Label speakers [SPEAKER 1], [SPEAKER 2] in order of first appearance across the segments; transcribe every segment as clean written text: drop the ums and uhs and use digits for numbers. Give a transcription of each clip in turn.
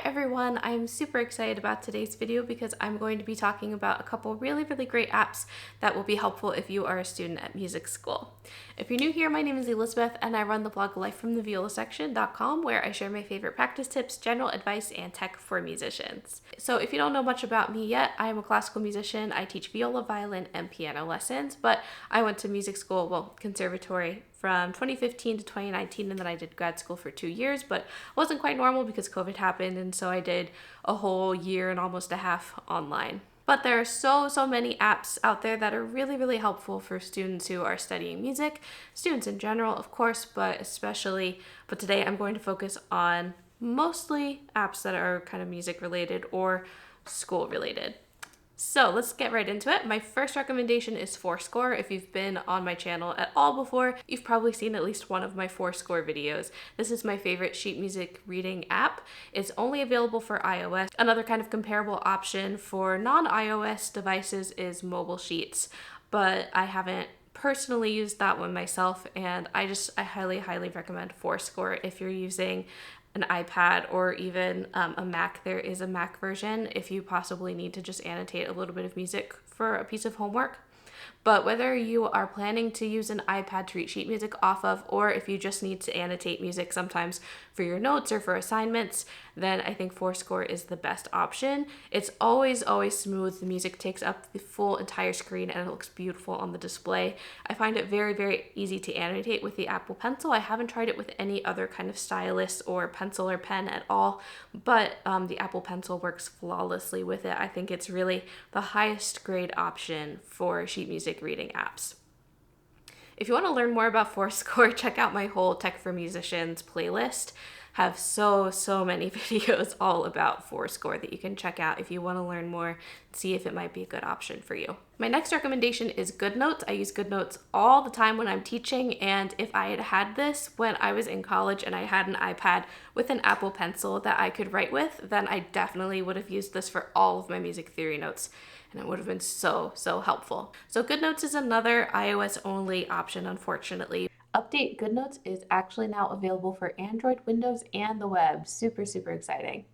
[SPEAKER 1] everyone, I'm super excited about today's video because I'm going to be talking about a couple really great apps that will be helpful if you are a student at music school. If you're new here, my name is Elizabeth and I run the blog lifefromtheviolasection.com where I share my favorite practice tips, general advice, and tech for musicians. So if you don't know much about me yet, I am a classical musician. I teach viola, violin, and piano lessons, but I went to music school, well, Conservatory, from 2015 to 2019, and then I did grad school for 2 years, but it wasn't quite normal because COVID happened, and so I did a whole year and almost a half online. But there are so many apps out there that are really helpful for students who are studying music, students in general, of course, but today I'm going to focus on mostly apps that are kind of music related or school related. So let's get right into it. My first recommendation is Forscore. If you've been on my channel at all before, you've probably seen at least one of my Forscore videos. This is my favorite sheet music reading app. It's only available for iOS. Another kind of comparable option for non-iOS devices is Mobile Sheets, but I haven't personally used that one myself, and I highly recommend Forscore if you're using an iPad or even a Mac. There is a Mac version if you possibly need to just annotate a little bit of music for a piece of homework. But whether you are planning to use an iPad to read sheet music off of, or if you just need to annotate music sometimes for your notes or for assignments, then I think Forscore is the best option. It's always smooth. The music takes up the full entire screen and it looks beautiful on the display. I find it very easy to annotate with the Apple Pencil. I haven't tried it with any other kind of stylus or pencil or pen at all, but the Apple Pencil works flawlessly with it. I think it's really the highest grade option for sheet music reading apps. If you want to learn more about Forscore, check out my whole Tech for Musicians playlist. Have so many videos all about Forscore that you can check out if you want to learn more, see if it might be a good option for you. My next recommendation is GoodNotes. I use GoodNotes all the time when I'm teaching, and if I had had this when I was in college and I had an iPad with an Apple Pencil that I could write with, then I definitely would have used this for all of my music theory notes, and it would have been so helpful. So GoodNotes is another iOS only option, unfortunately. Update GoodNotes is actually now available for Android, Windows, and the web. Super exciting.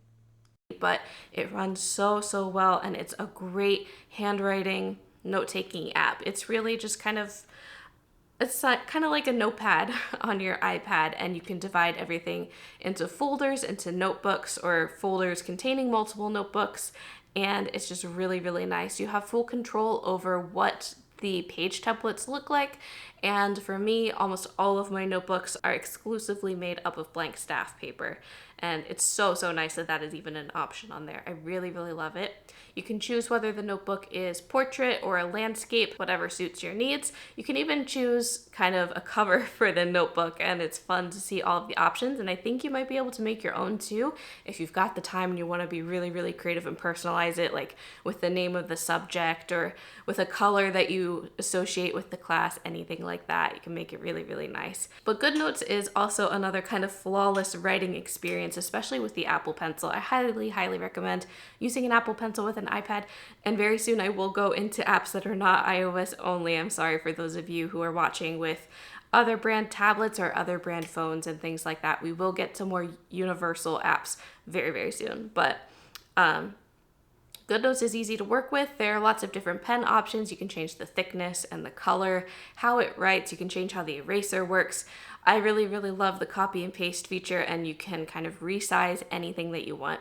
[SPEAKER 1] But it runs so well, and it's a great handwriting note-taking app. It's really just kind of like a notepad on your iPad, and you can divide everything into folders, into notebooks, or folders containing multiple notebooks, and it's just really nice. You have full control over what the page templates look like, and for me, almost all of my notebooks are exclusively made up of blank staff paper, and it's so nice that is even an option on there. I really love it. You can choose whether the notebook is portrait or a landscape, whatever suits your needs. You can even choose kind of a cover for the notebook, and it's fun to see all of the options, and I think you might be able to make your own too if you've got the time and you want to be really creative and personalize it, like with the name of the subject or with a color that you associate with the class, anything like that. You can make it really nice. But GoodNotes is also another kind of flawless writing experience, especially with the Apple Pencil. I highly recommend using an Apple Pencil with an iPad, and very soon I will go into apps that are not iOS only. I'm sorry for those of you who are watching with other brand tablets or other brand phones and things like that. We will get to more universal apps very soon, but GoodNotes is easy to work with. There are lots of different pen options. You can change the thickness and the color, how it writes. You can change how the eraser works. I really love the copy and paste feature, and you can kind of resize anything that you want.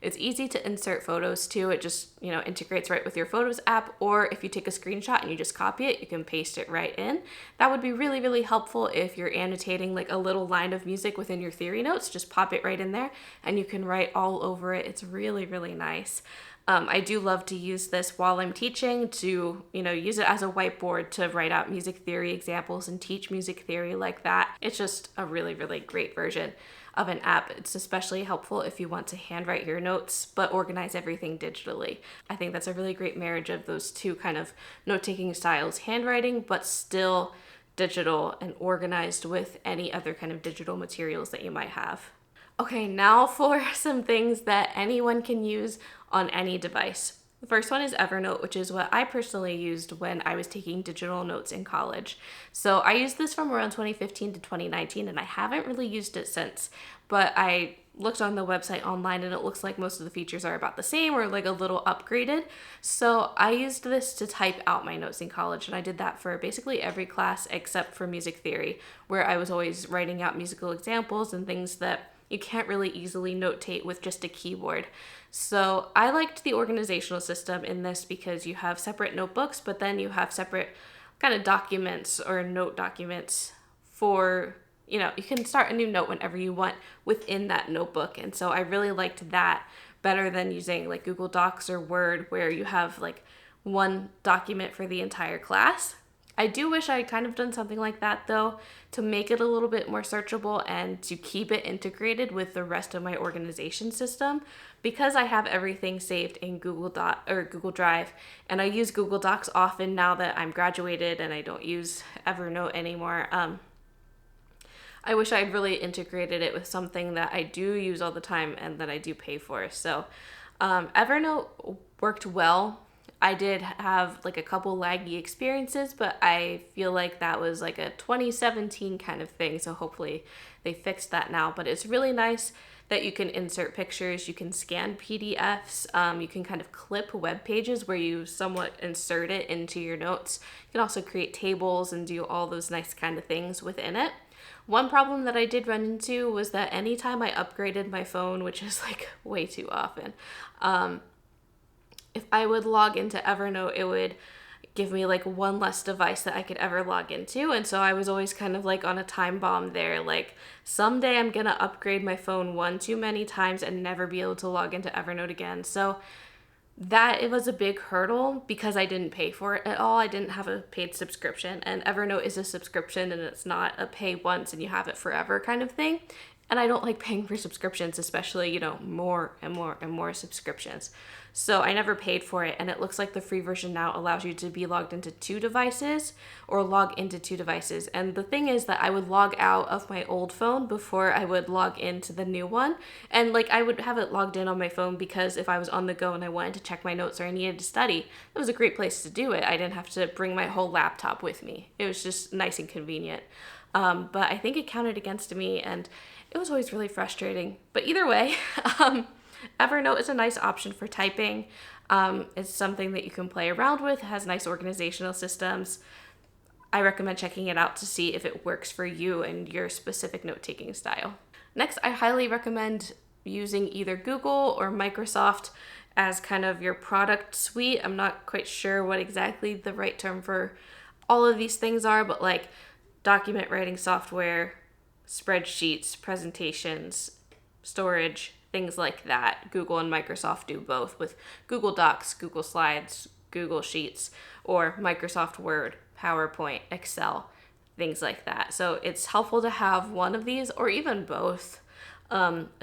[SPEAKER 1] It's easy to insert photos too. It just, integrates right with your Photos app, or if you take a screenshot and you just copy it, you can paste it right in. That would be really helpful if you're annotating like a little line of music within your theory notes. Just pop it right in there and you can write all over it. It's really nice. I do love to use this while I'm teaching to, use it as a whiteboard to write out music theory examples and teach music theory like that. It's just a really great version of an app. It's especially helpful if you want to handwrite your notes but organize everything digitally. I think that's a really great marriage of those two kind of note-taking styles, handwriting but still digital and organized with any other kind of digital materials that you might have. Okay, now for some things that anyone can use on any device. The first one is Evernote, which is what I personally used when I was taking digital notes in college. So I used this from around 2015 to 2019, and I haven't really used it since, but I looked on the website online and it looks like most of the features are about the same or like a little upgraded. So I used this to type out my notes in college, and I did that for basically every class except for music theory, where I was always writing out musical examples and things that you can't really easily notate with just a keyboard. So I liked the organizational system in this because you have separate notebooks, but then you have separate kind of documents or note documents for, you can start a new note whenever you want within that notebook. And so I really liked that better than using like Google Docs or Word, where you have like one document for the entire class. I do wish I had kind of done something like that though, to make it a little bit more searchable and to keep it integrated with the rest of my organization system, because I have everything saved in Google Drive, and I use Google Docs often now that I'm graduated and I don't use Evernote anymore. I wish I'd really integrated it with something that I do use all the time and that I do pay for. So Evernote worked well. I did have like a couple laggy experiences, but I feel like that was like a 2017 kind of thing. So hopefully they fixed that now. But it's really nice that you can insert pictures, you can scan PDFs, you can kind of clip web pages where you somewhat insert it into your notes. You can also create tables and do all those nice kind of things within it. One problem that I did run into was that anytime I upgraded my phone, which is like way too often, if I would log into Evernote, it would give me like one less device that I could ever log into. And so I was always kind of like on a time bomb there. Like someday I'm going to upgrade my phone one too many times and never be able to log into Evernote again. So it was a big hurdle because I didn't pay for it at all. I didn't have a paid subscription, and Evernote is a subscription and it's not a pay once and you have it forever kind of thing. And I don't like paying for subscriptions, especially, more and more and more subscriptions. So I never paid for it, and it looks like the free version now allows you to be logged into two devices or log into two devices. And the thing is that I would log out of my old phone before I would log into the new one. And like I would have it logged in on my phone because if I was on the go and I wanted to check my notes or I needed to study, it was a great place to do it. I didn't have to bring my whole laptop with me. It was just nice and convenient. But I think it counted against me, and it was always really frustrating. But either way, Evernote is a nice option for typing. It's something that you can play around with. It has nice organizational systems. I recommend checking it out to see if it works for you and your specific note-taking style. Next, I highly recommend using either Google or Microsoft as kind of your product suite. I'm not quite sure what exactly the right term for all of these things are, but like document writing software, spreadsheets, presentations, storage, things like that. Google and Microsoft do both with Google Docs, Google Slides, Google Sheets, or Microsoft Word, PowerPoint, Excel, things like that. So it's helpful to have one of these or even both.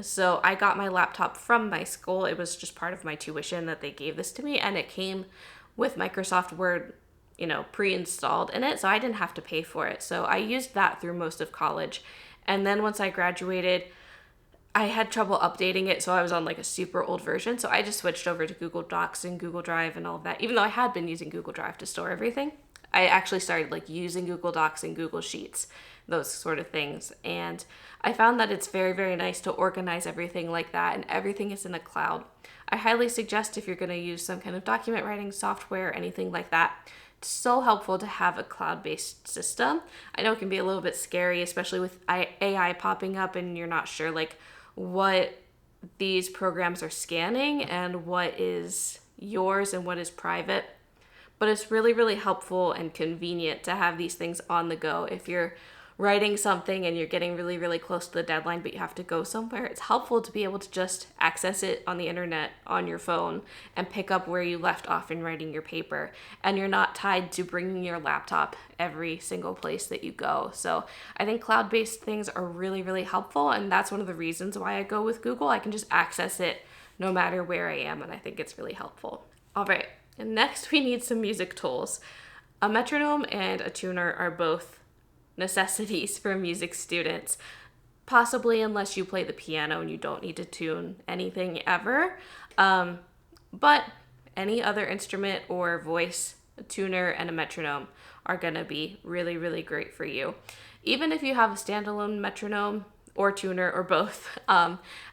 [SPEAKER 1] So I got my laptop from my school. It was just part of my tuition that they gave this to me, and it came with Microsoft Word pre-installed in it, so I didn't have to pay for it. So I used that through most of college. And then once I graduated, I had trouble updating it, so I was on like a super old version. So I just switched over to Google Docs and Google Drive and all of that. Even though I had been using Google Drive to store everything, I actually started like using Google Docs and Google Sheets, those sort of things. And I found that it's very, very nice to organize everything like that, and everything is in the cloud. I highly suggest if you're going to use some kind of document writing software or anything like that, it's so helpful to have a cloud-based system. I know it can be a little bit scary, especially with AI popping up and you're not sure like what these programs are scanning and what is yours and what is private. But it's really, really helpful and convenient to have these things on the go. If you're writing something and you're getting really, really close to the deadline, but you have to go somewhere, it's helpful to be able to just access it on the internet on your phone and pick up where you left off in writing your paper. And you're not tied to bringing your laptop every single place that you go. So I think cloud-based things are really, really helpful. And that's one of the reasons why I go with Google. I can just access it no matter where I am. And I think it's really helpful. All right. And next we need some music tools. A metronome and a tuner are both necessities for music students, possibly unless you play the piano and you don't need to tune anything ever. But any other instrument or voice, a tuner and a metronome are going to be really, really great for you. Even if you have a standalone metronome, or tuner or both,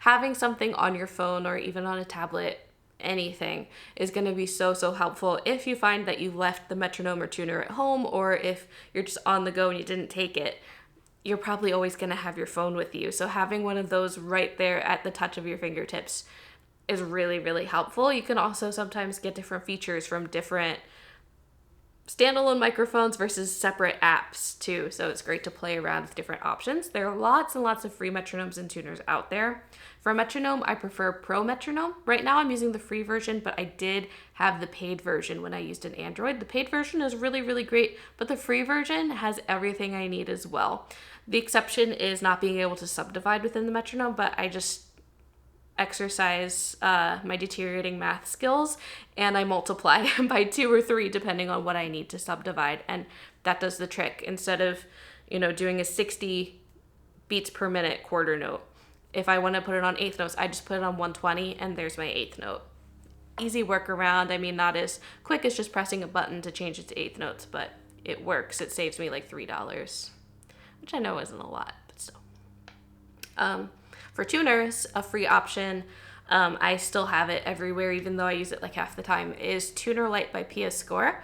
[SPEAKER 1] having something on your phone or even on a tablet, anything, is going to be so helpful if you find that you left the metronome or tuner at home, or if you're just on the go and you didn't take it. You're probably always going to have your phone with you. So having one of those right there at the touch of your fingertips is really helpful. You can also sometimes get different features from different standalone microphones versus separate apps too. So it's great to play around with different options. There are lots and lots of free metronomes and tuners out there. For a metronome, I prefer Pro Metronome. Right now I'm using the free version, but I did have the paid version when I used an Android. The paid version is really great, but the free version has everything I need as well. The exception is not being able to subdivide within the metronome, but I just exercise my deteriorating math skills and I multiply by 2 or 3 depending on what I need to subdivide, and that does the trick. Instead of doing a 60 beats per minute quarter note, if I want to put it on eighth notes, I just put it on 120 and there's my eighth note. Easy workaround. I mean, not as quick as just pressing a button to change it to eighth notes, but it works. It saves me like $3, which I know isn't a lot, but still. For tuners, a free option, I still have it everywhere, even though I use it like half the time, is Tuner Lite by Forscore.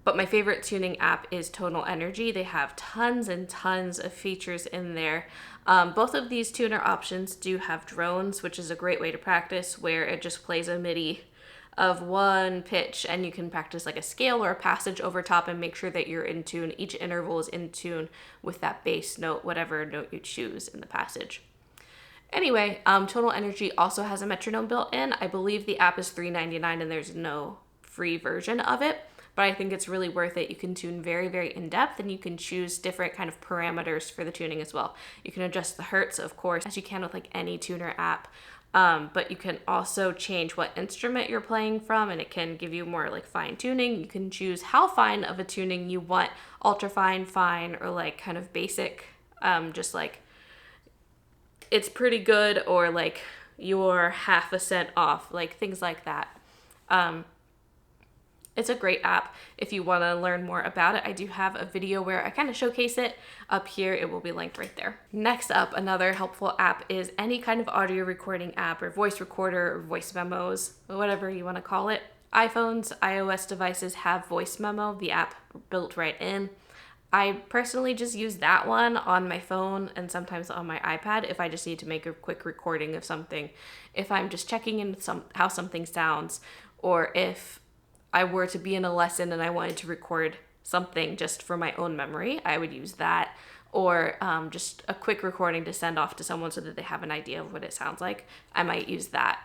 [SPEAKER 1] But my favorite tuning app is Tonal Energy. They have tons and tons of features in there. Both of these tuner options do have drones, which is a great way to practice, where it just plays a MIDI of one pitch and you can practice like a scale or a passage over top and make sure that you're in tune. Each interval is in tune with that bass note, whatever note you choose in the passage. Anyway, Tonal Energy also has a metronome built in. I believe the app is $3.99 and there's no free version of it, but I think it's really worth it. You can tune very in depth, and you can choose different kind of parameters for the tuning as well. You can adjust the hertz, of course, as you can with like any tuner app, but you can also change what instrument you're playing from, and it can give you more like fine tuning. You can choose how fine of a tuning you want, ultra fine, fine, or like kind of basic, just like it's pretty good, or like you're half a cent off, like things like that. It's a great app if you want to learn more about it. I do have a video where I kind of showcase it up here. It will be linked right there. Next up, another helpful app is any kind of audio recording app or voice recorder or voice memos, or whatever you want to call it. iPhones, iOS devices have voice memo, the app built right in. I personally just use that one on my phone and sometimes on my iPad if I just need to make a quick recording of something. If I'm just checking in how something sounds, or if I were to be in a lesson and I wanted to record something just for my own memory, I would use that. Or just a quick recording to send off to someone so that they have an idea of what it sounds like, I might use that.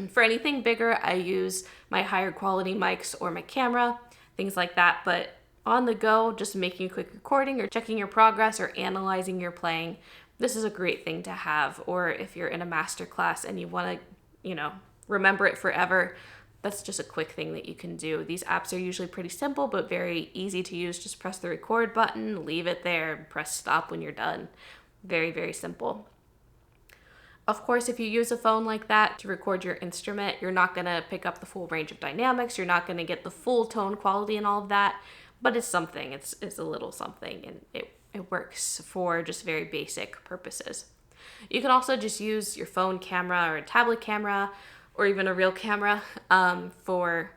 [SPEAKER 1] For anything bigger, I use my higher quality mics or my camera, things like that. But on the go, just making a quick recording or checking your progress or analyzing your playing, this is a great thing to have. Or if you're in a master class and you want to, remember it forever, that's just a quick thing that you can do. These apps are usually pretty simple, but very easy to use. Just press the record button, leave it there, and press stop when you're done. Very simple. Of course, if you use a phone like that to record your instrument, you're not going to pick up the full range of dynamics. You're not going to get the full tone quality and all of that. But it's something, it's a little something, and it works for just very basic purposes. You can also just use your phone camera or a tablet camera or even a real camera for,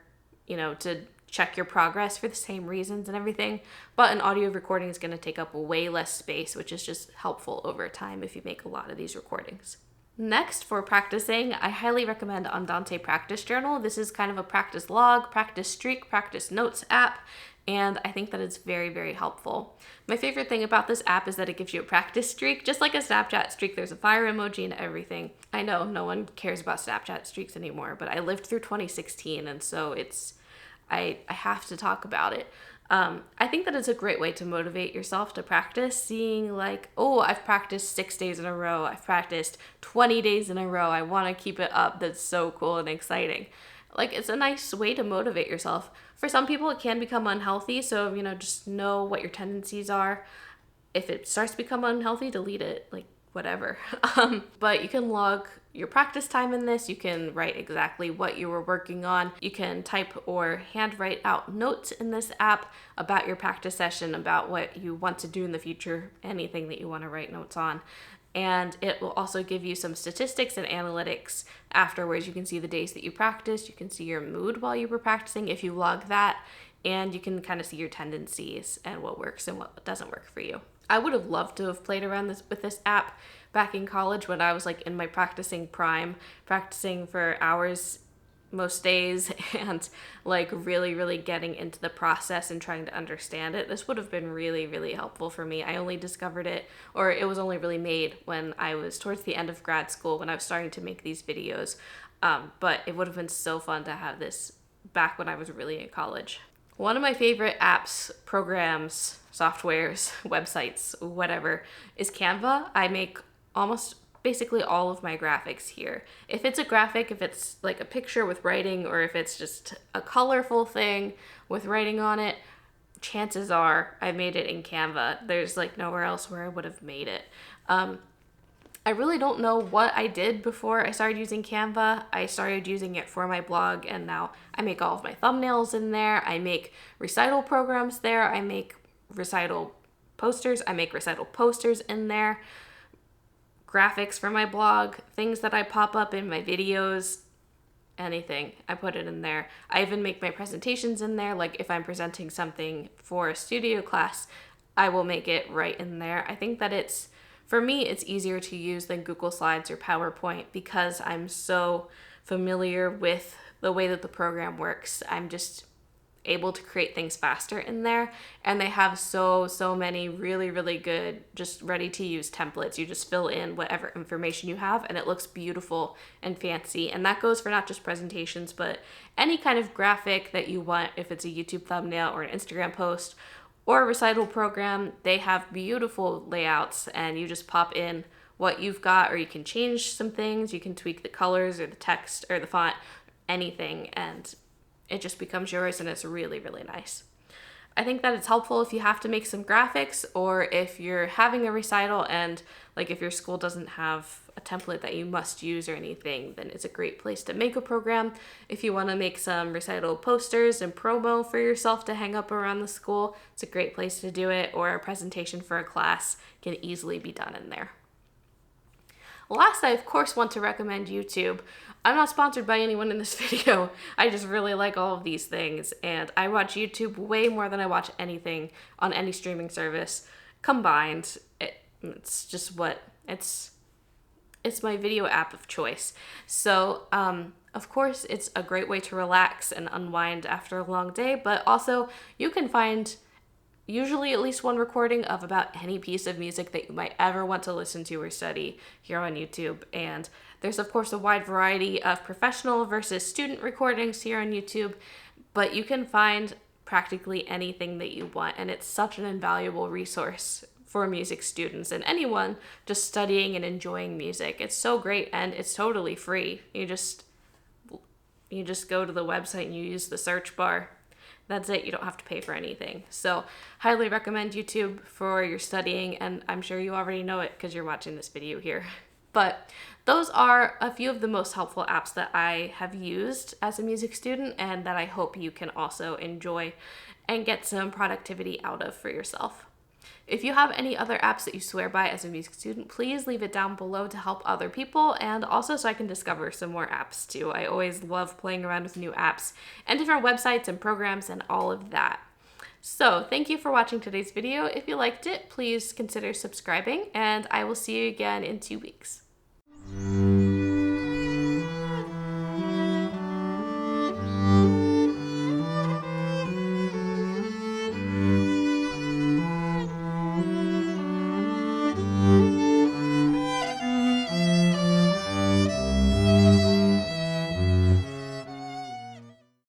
[SPEAKER 1] to check your progress for the same reasons and everything. But an audio recording is going to take up way less space, which is just helpful over time if you make a lot of these recordings. Next, for practicing, I highly recommend Andante Practice Journal. This is kind of a practice log, practice streak, practice notes app, and I think that it's very helpful. My favorite thing about this app is that it gives you a practice streak. Just like a Snapchat streak, there's a fire emoji and everything. I know no one cares about Snapchat streaks anymore, but I lived through 2016, and so I have to talk about it. I think that it's a great way to motivate yourself to practice, seeing like, oh, I've practiced 6 days in a row. I've practiced 20 days in a row. I want to keep it up. That's so cool and exciting. Like, it's a nice way to motivate yourself. For some people, it can become unhealthy. So, just know what your tendencies are. If it starts to become unhealthy, delete it, like whatever. But you can log your practice time in this. You can write exactly what you were working on. You can type or handwrite out notes in this app about your practice session, about what you want to do in the future, anything that you want to write notes on. and it will also give you some statistics and analytics afterwards. You can see the days that you practiced, you can see your mood while you were practicing if you log that, and you can kind of see your tendencies and what works and what doesn't work for you. I would have loved to have played around with this app back in college when I was like in my practicing prime, practicing for hours most days and like really getting into the process and trying to understand it. This would have been really helpful for me. I only discovered it, or it was only really made when I was towards the end of grad school, when I was starting to make these videos. But it would have been so fun to have this back when I was really in college. One of my favorite apps, programs, softwares, websites, whatever, is Canva. I make almost basically all of my graphics here. If it's a graphic, if it's like a picture with writing, or if it's just a colorful thing with writing on it, chances are I made it in Canva. There's like nowhere else where I would have made it. I really don't know what I did before I started using Canva. I started using it for my blog, and now I make all of my thumbnails in there. I make recital programs there. I make recital posters. I make recital posters in there. Graphics for my blog, things that I pop up in my videos, anything, I put it in there. I even make my presentations in there. Like if I'm presenting something for a studio class, I will make it right in there. I think that for me, it's easier to use than Google Slides or PowerPoint because I'm so familiar with the way that the program works. I'm just able to create things faster in there, and they have so many really good just ready to use templates. You just fill in whatever information you have and it looks beautiful and fancy, and that goes for not just presentations but any kind of graphic that you want. If it's a YouTube thumbnail or an Instagram post or a recital program, they have beautiful layouts, and you just pop in what you've got, or you can change some things. You can tweak the colors or the text or the font, anything, and it just becomes yours, and it's really nice. I think that it's helpful if you have to make some graphics, or if you're having a recital and like if your school doesn't have a template that you must use or anything, then it's a great place to make a program. If you want to make some recital posters and promo for yourself to hang up around the school, it's a great place to do it, or a presentation for a class can easily be done in there. Last, I of course want to recommend YouTube. I'm not sponsored by anyone in this video. I just really like all of these things, and I watch YouTube way more than I watch anything on any streaming service combined. It's just it's my video app of choice. So, of course, it's a great way to relax and unwind after a long day, but also you can find usually at least one recording of about any piece of music that you might ever want to listen to or study here on YouTube. And there's of course a wide variety of professional versus student recordings here on YouTube, but you can find practically anything that you want, and it's such an invaluable resource for music students and anyone just studying and enjoying music. It's so great, and it's totally free. You just go to the website and you use the search bar. That's it. You don't have to pay for anything. So highly recommend YouTube for your studying, and I'm sure you already know it because you're watching this video here. But those are a few of the most helpful apps that I have used as a music student, and that I hope you can also enjoy and get some productivity out of for yourself. If you have any other apps that you swear by as a music student, please leave it down below to help other people, and also so I can discover some more apps too. I always love playing around with new apps and different websites and programs and all of that. So thank you for watching today's video. If you liked it, please consider subscribing, and I will see you again in 2 weeks.